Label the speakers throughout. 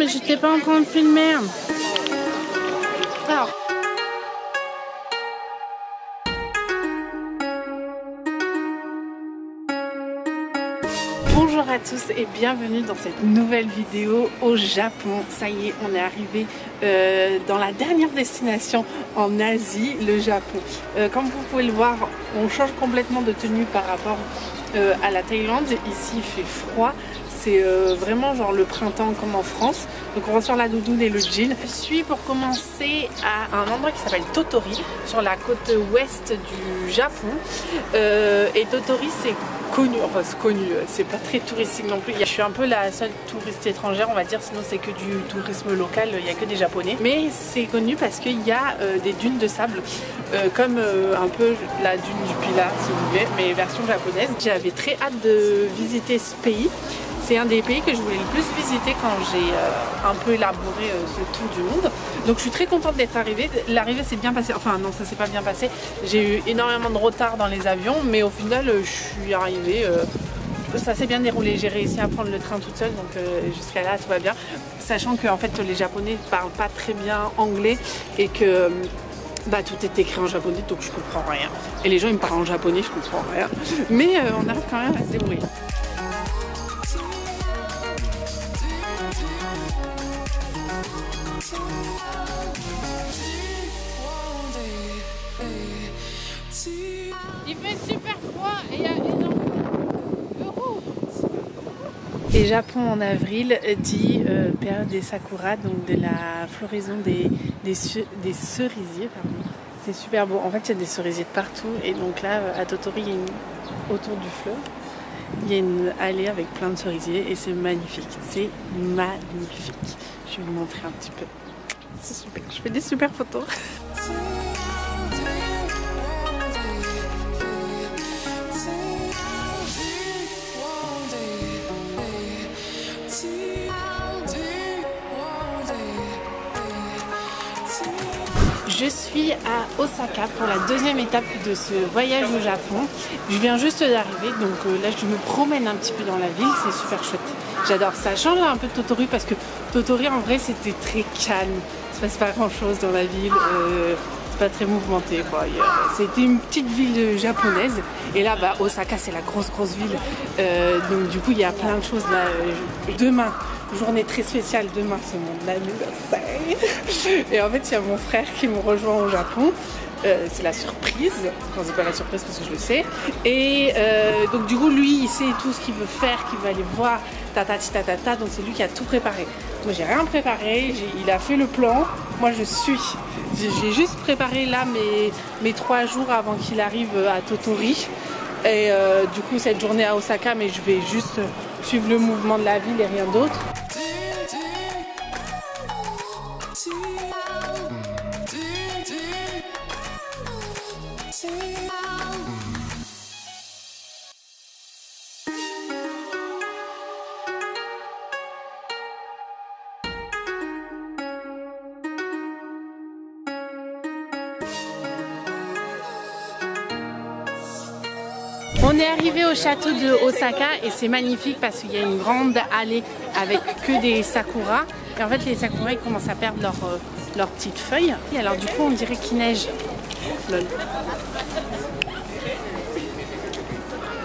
Speaker 1: mais j'étais pas en train de filmer. Alors. Bonjour à tous et bienvenue dans cette nouvelle vidéo au Japon. Ça y est, on est arrivé dans la dernière destination en Asie, le Japon. Comme vous pouvez le voir, on change complètement de tenue par rapport à la Thaïlande. Ici il fait froid, c'est vraiment genre le printemps comme en France. Donc on va sur la doudoune et le jean. Je suis pour commencer à un endroit qui s'appelle Tottori, sur la côte ouest du Japon. Et Tottori c'est connu, enfin c'est connu, c'est pas très touristique non plus. Je suis un peu la seule touriste étrangère, on va dire, sinon c'est que du tourisme local, il n'y a que des japonais. Mais c'est connu parce qu'il y a des dunes de sable, comme un peu la dune du Pilat si vous voulez, mais version japonaise. J'avais très hâte de visiter ce pays. C'est un des pays que je voulais le plus visiter quand j'ai un peu élaboré ce tour du monde. Donc je suis très contente d'être arrivée. L'arrivée s'est bien passée, enfin non, ça s'est pas bien passé. J'ai eu énormément de retard dans les avions, mais au final je suis arrivée, ça s'est bien déroulé. J'ai réussi à prendre le train toute seule, donc jusqu'à là tout va bien. Sachant que en fait les Japonais parlent pas très bien anglais et que bah, tout est écrit en japonais, donc je comprends rien. Et les gens ils me parlent en japonais, je comprends rien. Mais on arrive quand même à se débrouiller. Il fait super froid et il y a énormément de roues. Et Japon en avril dit période des sakura, donc de la floraison des cerisiers. C'est super beau. En fait, il y a des cerisiers de partout. Et donc là, à Tottori, il y a autour du fleuve, il y a une allée avec plein de cerisiers et c'est magnifique. C'est magnifique. Je vais vous montrer un petit peu. C'est super. Je fais des super photos. Je suis à Osaka pour la deuxième étape de ce voyage au Japon. Je viens juste d'arriver, donc là je me promène un petit peu dans la ville, c'est super chouette. J'adore ça. Change un peu de Tottori parce que Tottori en vrai c'était très calme. Il se passe pas grand chose dans la ville, c'est pas très mouvementé quoi. C'était une petite ville japonaise et là bah, Osaka c'est la grosse ville. Donc du coup il y a plein de choses là. Demain, journée très spéciale, demain c'est mon anniversaire. Et en fait il y a mon frère qui me rejoint au Japon. C'est la surprise, enfin c'est pas la surprise parce que je le sais. Et donc du coup lui il sait tout ce qu'il veut faire, qu'il va aller voir, tatati tatata, donc c'est lui qui a tout préparé. Moi j'ai rien préparé, il a fait le plan, moi je suis. J'ai juste préparé là mes 3 jours avant qu'il arrive à Tottori. Et du coup cette journée à Osaka, mais je vais juste suivre le mouvement de la ville et rien d'autre. On est arrivé au château de Osaka et c'est magnifique parce qu'il y a une grande allée avec que des sakuras. Et en fait les sakuras ils commencent à perdre leurs petites feuilles. Et alors du coup on dirait qu'il neige. Lol.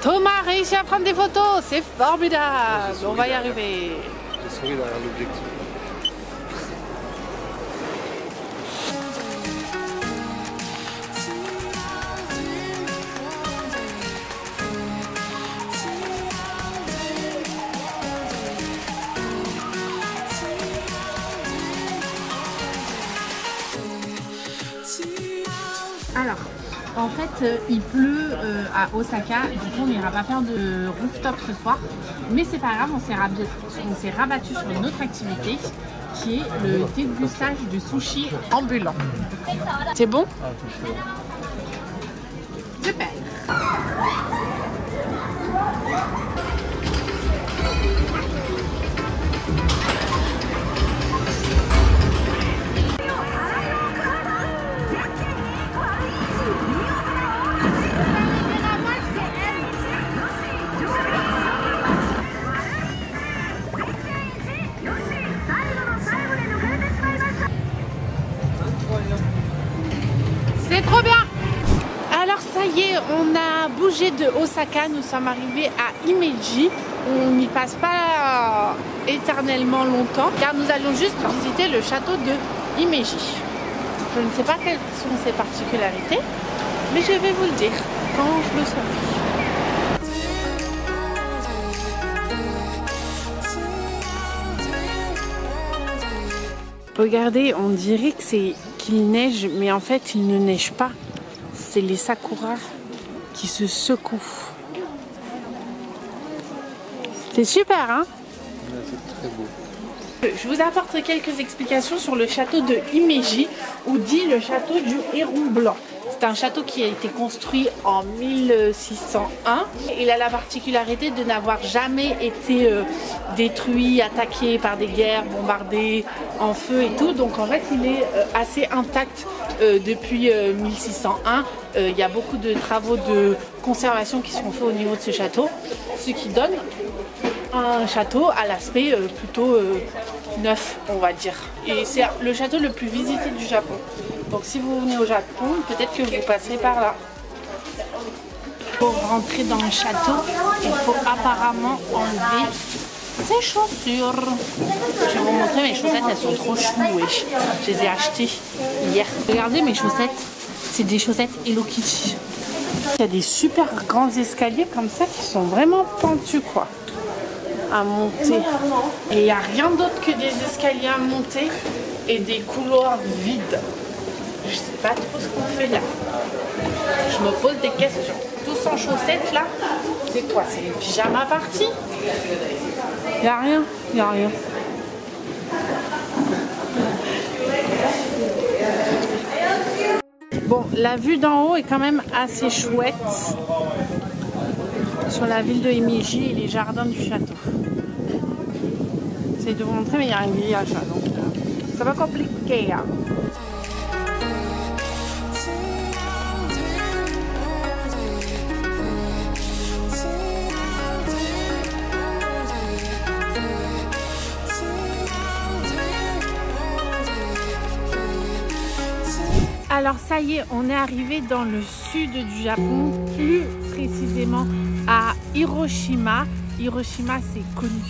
Speaker 1: Thomas a réussi à prendre des photos, c'est formidable. On va y arriver.
Speaker 2: Je souris derrière l'objectif.
Speaker 1: Alors, en fait, il pleut à Osaka, du coup on n'ira pas faire de rooftop ce soir. Mais c'est pas grave, on s'est rabattu sur une autre activité qui est le dégustage de sushi ambulant. C'est bon? Super! on a bougé de Osaka, nous sommes arrivés à Himeji. On n'y passe pas éternellement longtemps car nous allons juste visiter le château de Himeji. Je ne sais pas quelles sont ses particularités, mais je vais vous le dire quand je le saurai. Regardez, on dirait que qu'il neige, mais en fait il ne neige pas. C'est les sakuras qui se secouent. C'est super, hein?
Speaker 2: Ouais, c'est très beau.
Speaker 1: Je vous apporte quelques explications sur le château de Himeji, ou dit le château du Héron Blanc. C'est un château qui a été construit en 1601. Il a la particularité de n'avoir jamais été détruit, attaqué par des guerres, bombardé en feu et tout. Donc en fait, il est assez intact depuis 1601. Il y a beaucoup de travaux de conservation qui sont faits au niveau de ce château, ce qui donne un château à l'aspect plutôt neuf, on va dire. Et c'est le château le plus visité du Japon. Donc si vous venez au Japon, peut-être que vous passerez par là. Pour rentrer dans le château, il faut apparemment enlever ses chaussures. Je vais vous montrer mes chaussettes, elles sont trop choues, wesh. Je les ai achetées hier. Regardez mes chaussettes, c'est des chaussettes Hello Kitty. Il y a des super grands escaliers comme ça qui sont vraiment pentus, quoi, à monter. Et il n'y a rien d'autre que des escaliers à monter et des couloirs vides. Je sais pas trop ce qu'on fait là. Je me pose des questions. Tous en chaussettes là, c'est quoi? C'est une pyjama party? Il n'y a rien, il n'y a rien. Bon, la vue d'en haut est quand même assez chouette sur la ville de Himeji et les jardins du château. J'essaie de vous montrer, mais il y a un grillage là, donc ça va compliquer. Hein. Alors ça y est, on est arrivé dans le sud du Japon, plus précisément à Hiroshima. Hiroshima, c'est connu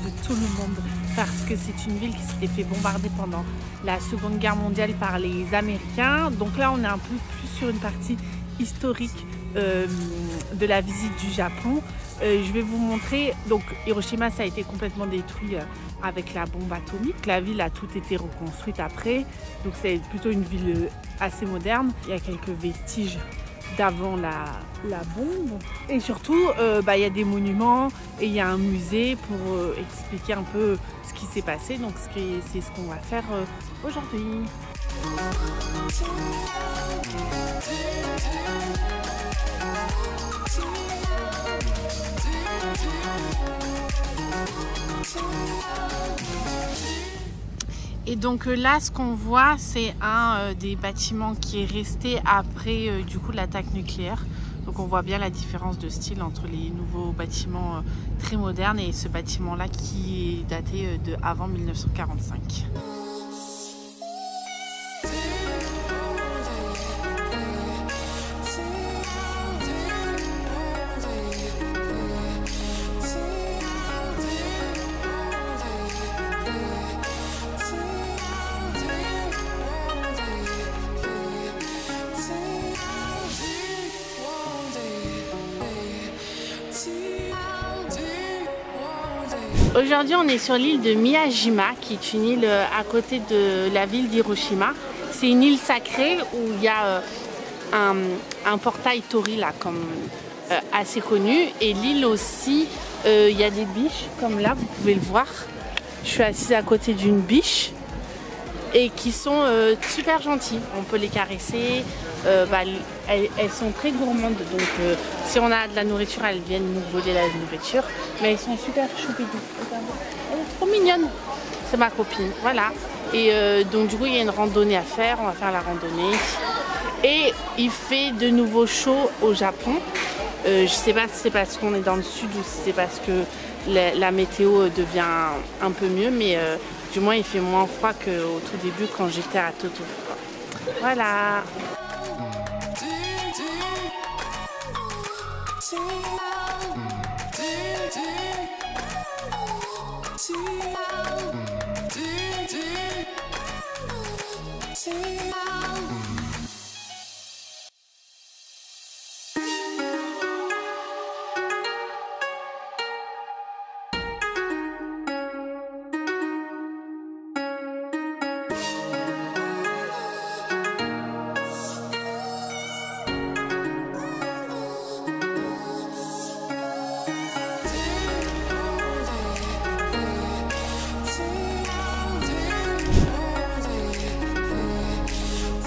Speaker 1: de tout le monde parce que c'est une ville qui s'était fait bombarder pendant la Seconde Guerre mondiale par les Américains. Donc là, on est un peu plus sur une partie historique de la visite du Japon. Je vais vous montrer, donc Hiroshima, ça a été complètement détruit avec la bombe atomique. La ville a tout été reconstruite après, donc c'est plutôt une ville assez moderne. Il y a quelques vestiges d'avant la bombe. Et surtout, il y a des monuments et il y a un musée pour expliquer un peu ce qui s'est passé. Donc c'est ce qu'on va faire aujourd'hui. Et donc là, ce qu'on voit, c'est un des bâtiments qui est resté après du coup l'attaque nucléaire. Donc on voit bien la différence de style entre les nouveaux bâtiments très modernes et ce bâtiment-là qui est daté de avant 1945. Aujourd'hui, on est sur l'île de Miyajima, qui est une île à côté de la ville d'Hiroshima. C'est une île sacrée où il y a un portail Torii là, comme assez connu. Et l'île aussi, il y a des biches, comme là, vous pouvez le voir. Je suis assise à côté d'une biche et qui sont super gentilles. On peut les caresser. Elles sont très gourmandes, donc si on a de la nourriture, elles viennent nous voler la nourriture, mais elles sont super choupides. Elle est trop mignonne, c'est ma copine, voilà. Et donc du coup il y a une randonnée à faire, on va faire la randonnée. Et il fait de nouveau chaud au Japon. Je sais pas si c'est parce qu'on est dans le sud ou si c'est parce que la météo devient un peu mieux, mais du moins il fait moins froid qu'au tout début quand j'étais à Tokyo. Voilà.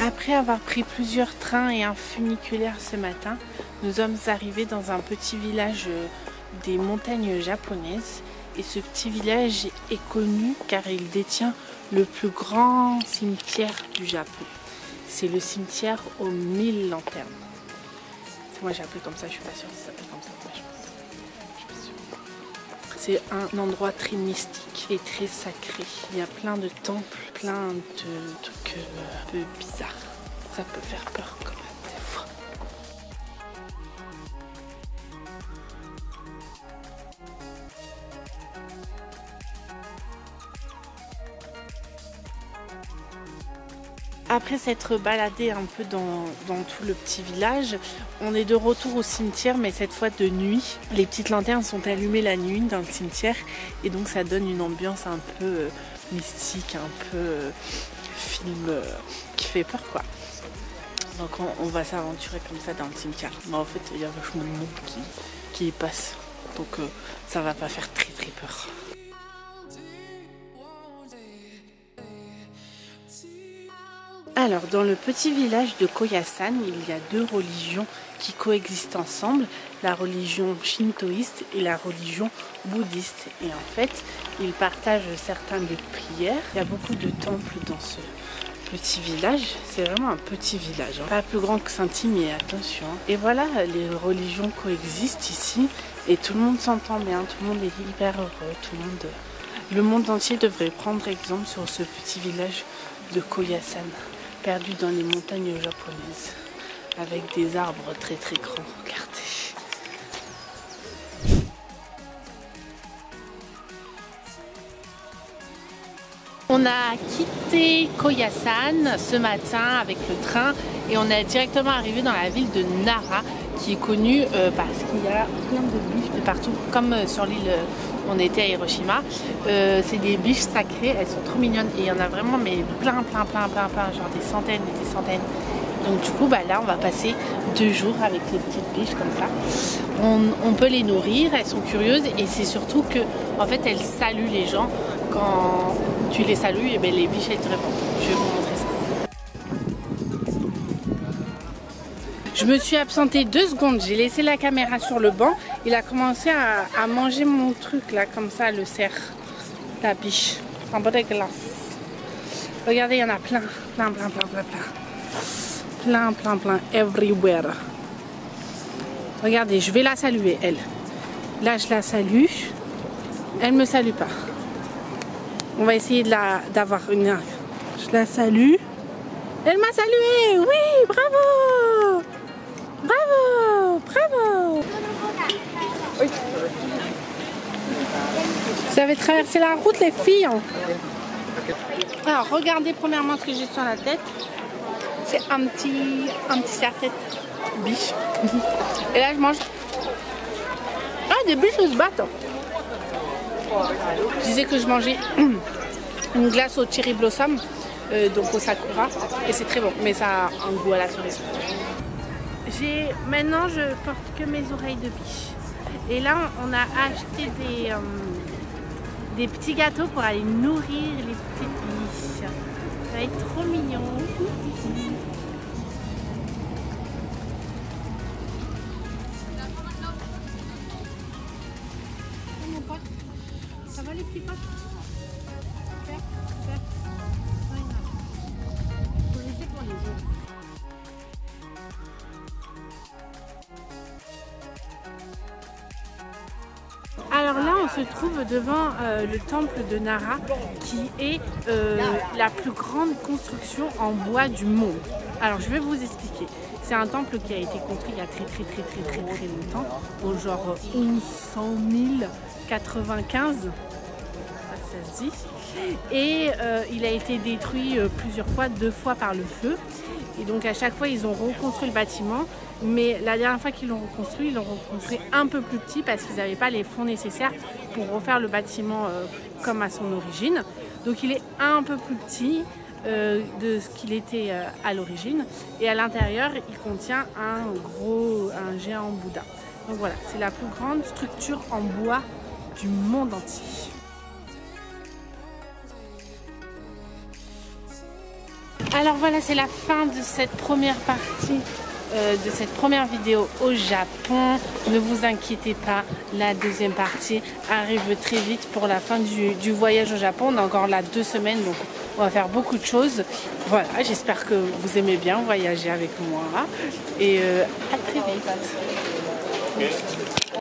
Speaker 1: Après avoir pris plusieurs trains et un funiculaire ce matin, nous sommes arrivés dans un petit village des montagnes japonaises. Et ce petit village est connu car il détient le plus grand cimetière du Japon. C'est le cimetière aux 1000 lanternes. Moi j'ai appelé comme ça, je suis pas sûre que ça s'appelle comme ça. C'est un endroit très mystique et très sacré. Il y a plein de temples, plein de trucs un peu bizarres. Ça peut faire peur quand même des fois. Après s'être baladé un peu dans tout le petit village, on est de retour au cimetière, mais cette fois de nuit. Les petites lanternes sont allumées la nuit dans le cimetière et donc ça donne une ambiance un peu mystique, un peu film qui fait peur quoi. Donc on va s'aventurer comme ça dans le cimetière. Mais en fait il y a vachement de monde qui y passe, donc ça va pas faire très peur. Alors, dans le petit village de Koyasan, il y a deux religions qui coexistent ensemble, la religion shintoïste et la religion bouddhiste. Et en fait, ils partagent certaines prières. Il y a beaucoup de temples dans ce petit village. C'est vraiment un petit village, hein. Pas plus grand que Saint-Imier, attention. Et voilà, les religions coexistent ici et tout le monde s'entend bien, tout le monde est hyper heureux, le monde entier devrait prendre exemple sur ce petit village de Koyasan, perdu dans les montagnes japonaises, avec des arbres très grands. Regardez. On a quitté Koyasan ce matin avec le train et on est directement arrivé dans la ville de Nara, qui est connue parce qu'il y a plein de biches de partout, comme sur l'île on était à Hiroshima. C'est des biches sacrées, elles sont trop mignonnes et il y en a vraiment mais plein, genre des centaines et des centaines. Donc du coup là on va passer 2 jours avec les petites biches comme ça. On peut les nourrir, elles sont curieuses et c'est surtout que en fait elles saluent les gens. Quand tu les salues, et bien les biches elles te répondent. Je vais vous montrer ça. Je me suis absentée 2 secondes, j'ai laissé la caméra sur le banc. Il a commencé à manger mon truc là, comme ça, le cerf, la biche. C'est un peu dégueulasse. Regardez, il y en a plein, everywhere. Regardez, je vais la saluer, elle. Là, je la salue. Elle me salue pas. On va essayer d'avoir une... Je la salue. Elle m'a salué. Oui, bravo. Bravo. Oui. Vous avez traversé la route, les filles. Alors, regardez premièrement ce que j'ai sur la tête. C'est un petit serre-tête biche. Et là, je mange... Ah, des biches se battent. Je disais que je mangeais une glace au cherry blossom, donc au sakura, et c'est très bon, mais ça a un goût à la cerise. Maintenant je porte que mes oreilles de biche. Et là on a acheté des petits gâteaux pour aller nourrir les petites biches. Ça va être trop mignon. Ça va les petits potes? Super. Faut laisser pour les autres. Alors là on se trouve devant le temple de Nara qui est la plus grande construction en bois du monde. Alors je vais vous expliquer. C'est un temple qui a été construit il y a très longtemps, au genre 1100 095, ça se dit. Et il a été détruit plusieurs fois, 2 fois par le feu. Et donc à chaque fois ils ont reconstruit le bâtiment, mais la dernière fois qu'ils l'ont reconstruit, ils l'ont reconstruit un peu plus petit parce qu'ils n'avaient pas les fonds nécessaires pour refaire le bâtiment comme à son origine. Donc il est un peu plus petit de ce qu'il était à l'origine, et à l'intérieur il contient un géant Bouddha. Donc voilà, c'est la plus grande structure en bois du monde entier. Alors voilà, c'est la fin de cette première partie, de cette première vidéo au Japon. Ne vous inquiétez pas, la deuxième partie arrive très vite pour la fin du voyage au Japon. On est encore là 2 semaines, donc on va faire beaucoup de choses. Voilà, j'espère que vous aimez bien voyager avec moi, et à très vite.